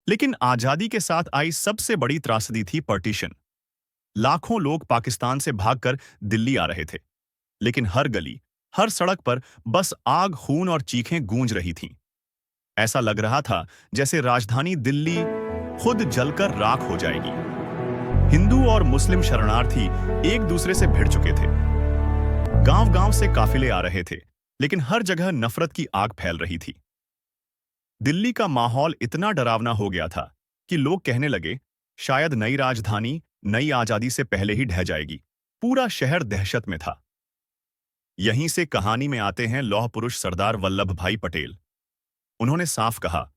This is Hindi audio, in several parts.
लेकिन आजादी के साथ आई सबसे बड़ी त्रासदी थी पार्टीशन। लाखों लोग पाकिस्तान से भागकर दिल्ली आ रहे थे, लेकिन हर गली, हर सड़क पर बस आग, खून और चीखें गूंज रही थीं। ऐसा लग रहा था जैसे राजधानी दिल्ली खुद जलकर राख हो जाएगी। हिंदू और मुस्लिम शरणार्थी एक दूसरे से भिड़ चुके थे। गांव-गांव से काफिले आ रहे थे, लेकिन हर जगह नफरत की आग फैल रही थी। दिल्ली का माहौल इतना डरावना हो गया था कि लोग कहने लगे, शायद नई राजधानी नई आजादी से पहले ही ढह जाएगी। पूरा शहर दहशत में था। यहीं से कहानी में आते हैं लौह पुरुष सरदार वल्लभ भाई पटेल। उन्होंने साफ कहा,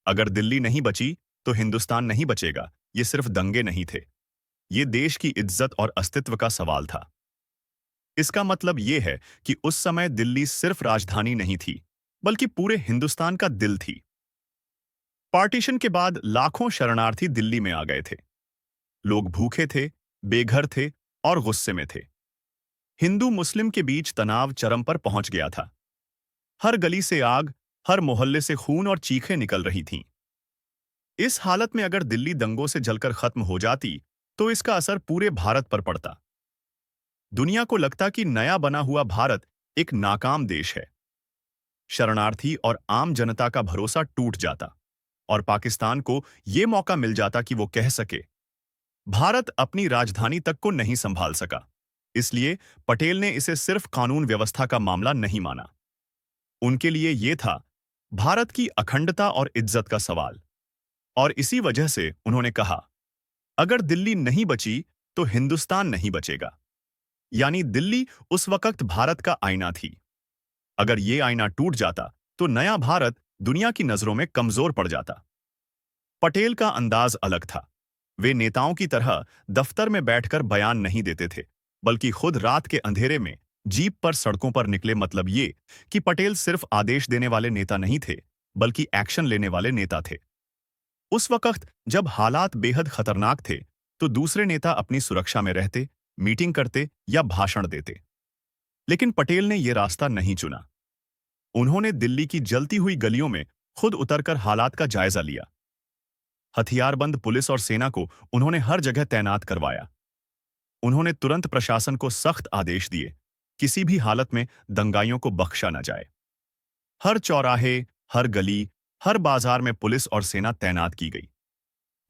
अगर दिल्ली नहीं बची तो हिंदुस्तान नहीं बचेगा। ये सिर्फ दंगे नहीं थे, ये देश की इज्जत और अस्तित्व का सवाल था। इसका मतलब ये है कि उस समय दिल्ली सिर्फ राजधानी नहीं थी, बल्कि पूरे हिंदुस्तान का दिल थी। पार्टीशन के बाद लाखों शरणार्थी दिल्ली में आ गए थे। लोग भूखे थे, बेघर थे और गुस्से में थे। हिंदू मुस्लिम के बीच तनाव चरम पर पहुंच गया था। हर गली से आग, हर मोहल्ले से खून और चीखें निकल रही थीं। इस हालत में अगर दिल्ली दंगों से जलकर खत्म हो जाती, तो इसका असर पूरे भारत पर पड़ता। दुनिया को लगता कि नया बना हुआ भारत एक नाकाम देश है। शरणार्थी और आम जनता का भरोसा टूट जाता और पाकिस्तान को यह मौका मिल जाता कि वो कह सके, भारत अपनी राजधानी तक को नहीं संभाल सका। इसलिए पटेल ने इसे सिर्फ कानून व्यवस्था का मामला नहीं माना। उनके लिए यह था भारत की अखंडता और इज्जत का सवाल। और इसी वजह से उन्होंने कहा, अगर दिल्ली नहीं बची तो हिंदुस्तान नहीं बचेगा। यानी दिल्ली उस वक्त भारत का आईना थी। अगर ये आईना टूट जाता तो नया भारत दुनिया की नजरों में कमजोर पड़ जाता। पटेल का अंदाज अलग था। वे नेताओं की तरह दफ्तर में बैठकर बयान नहीं देते थे, बल्कि खुद रात के अंधेरे में जीप पर सड़कों पर निकले। मतलब ये कि पटेल सिर्फ आदेश देने वाले नेता नहीं थे, बल्कि एक्शन लेने वाले नेता थे। उस वक्त जब हालात बेहद खतरनाक थे, तो दूसरे नेता अपनी सुरक्षा में रहते, मीटिंग करते या भाषण देते। लेकिन पटेल ने यह रास्ता नहीं चुना। उन्होंने दिल्ली की जलती हुई गलियों में खुद उतरकर हालात का जायजा लिया। हथियारबंद पुलिस और सेना को उन्होंने हर जगह तैनात करवाया। उन्होंने तुरंत प्रशासन को सख्त आदेश दिए, किसी भी हालत में दंगाइयों को बख्शा न जाए। हर चौराहे, हर गली, हर बाजार में पुलिस और सेना तैनात की गई।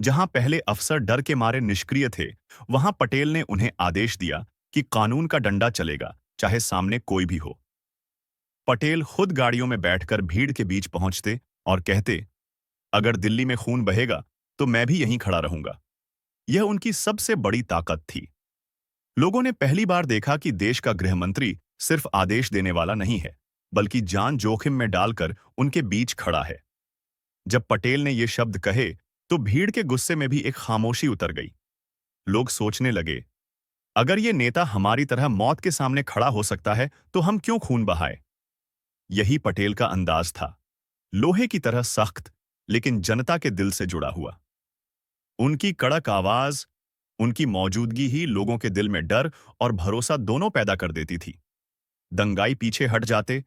जहां पहले अफसर डर के मारे निष्क्रिय थे, वहां पटेल ने उन्हें आदेश दिया कि कानून का डंडा चलेगा, चाहे सामने कोई भी हो। पटेल खुद गाड़ियों में बैठकर भीड़ के बीच पहुंचते और कहते, अगर दिल्ली में खून बहेगा तो मैं भी यहीं खड़ा रहूंगा। यह उनकी सबसे बड़ी ताकत थी। लोगों ने पहली बार देखा कि देश का गृह मंत्री सिर्फ आदेश देने वाला नहीं है, बल्कि जान जोखिम में डालकर उनके बीच खड़ा है। जब पटेल ने ये शब्द कहे, तो भीड़ के गुस्से में भी एक खामोशी उतर गई। लोग सोचने लगे, अगर ये नेता हमारी तरह मौत के सामने खड़ा हो सकता है, तो हम क्यों खून बहाए? यही पटेल का अंदाज था, लोहे की तरह सख्त, लेकिन जनता के दिल से जुड़ा हुआ। उनकी कड़क आवाज, उनकी मौजूदगी ही लोगों के दिल में डर और भरोसा दोनों पैदा कर देती थी। दंगाई पीछे हट जाते,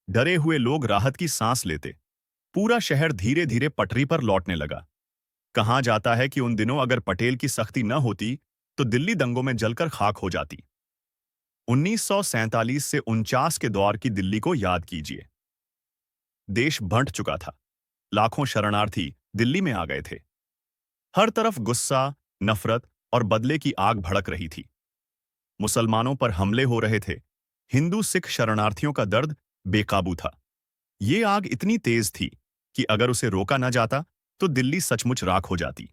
डरे हुए लोग राहत की सांस लेते। पूरा शहर धीरे धीरे पटरी पर लौटने लगा। कहा जाता है कि उन दिनों अगर पटेल की सख्ती न होती, तो दिल्ली दंगों में जलकर खाक हो जाती। 1947 से 49 के दौर की दिल्ली को याद कीजिए। देश बंट चुका था। लाखों शरणार्थी दिल्ली में आ गए थे। हर तरफ गुस्सा, नफरत और बदले की आग भड़क रही थी। मुसलमानों पर हमले हो रहे थे। हिंदू सिख शरणार्थियों का दर्द बेकाबू था। ये आग इतनी तेज थी कि अगर उसे रोका न जाता, तो दिल्ली सचमुच राख हो जाती।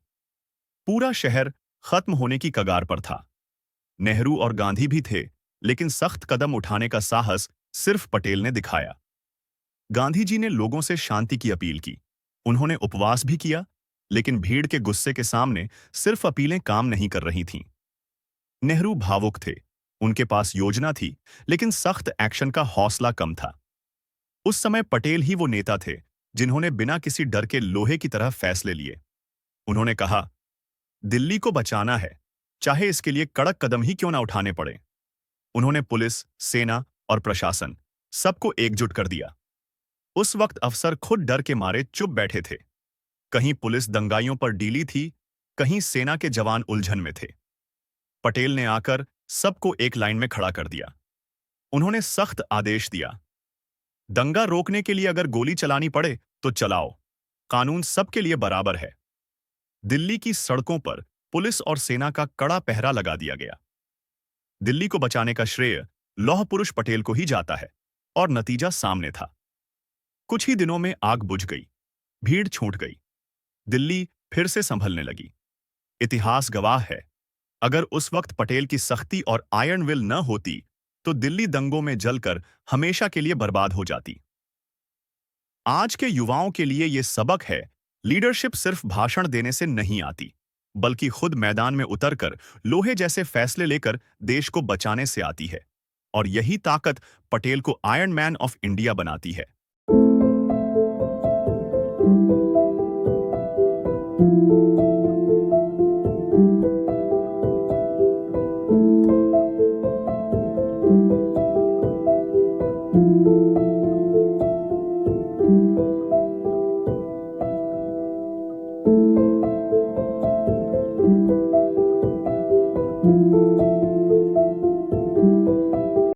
पूरा शहर खत्म होने की कगार पर था। नेहरू और गांधी भी थे, लेकिन सख्त कदम उठाने का साहस सिर्फ पटेल ने दिखाया। गांधी जी ने लोगों से शांति की अपील की। उन्होंने उपवास भी किया, लेकिन भीड़ के गुस्से के सामने सिर्फ अपीलें काम नहीं कर रही थीं। नेहरू भावुक थे, उनके पास योजना थी, लेकिन सख्त एक्शन का हौसला कम था। उस समय पटेल ही वो नेता थे जिन्होंने बिना किसी डर के लोहे की तरह फैसले लिए। उन्होंने कहा, दिल्ली को बचाना है, चाहे इसके लिए कड़क कदम ही क्यों ना उठाने पड़े। उन्होंने पुलिस, सेना और प्रशासन सबको एकजुट कर दिया। उस वक्त अफसर खुद डर के मारे चुप बैठे थे। कहीं पुलिस दंगाइयों पर डीली थी, कहीं सेना के जवान उलझन में थे। पटेल ने आकर सबको एक लाइन में खड़ा कर दिया। उन्होंने सख्त आदेश दिया, दंगा रोकने के लिए अगर गोली चलानी पड़े तो चलाओ, कानून सबके लिए बराबर है। दिल्ली की सड़कों पर पुलिस और सेना का कड़ा पहरा लगा दिया गया। दिल्ली को बचाने का श्रेय लौह पुरुष पटेल को ही जाता है और नतीजा सामने था। कुछ ही दिनों में आग बुझ गई, भीड़ छूट गई, दिल्ली फिर से संभलने लगी। इतिहास गवाह है, अगर उस वक्त पटेल की सख्ती और आयरन विल न होती तो दिल्ली दंगों में जलकर हमेशा के लिए बर्बाद हो जाती। आज के युवाओं के लिए यह सबक है, लीडरशिप सिर्फ भाषण देने से नहीं आती, बल्कि खुद मैदान में उतरकर लोहे जैसे फैसले लेकर देश को बचाने से आती है। और यही ताकत पटेल को आयरन मैन ऑफ इंडिया बनाती है।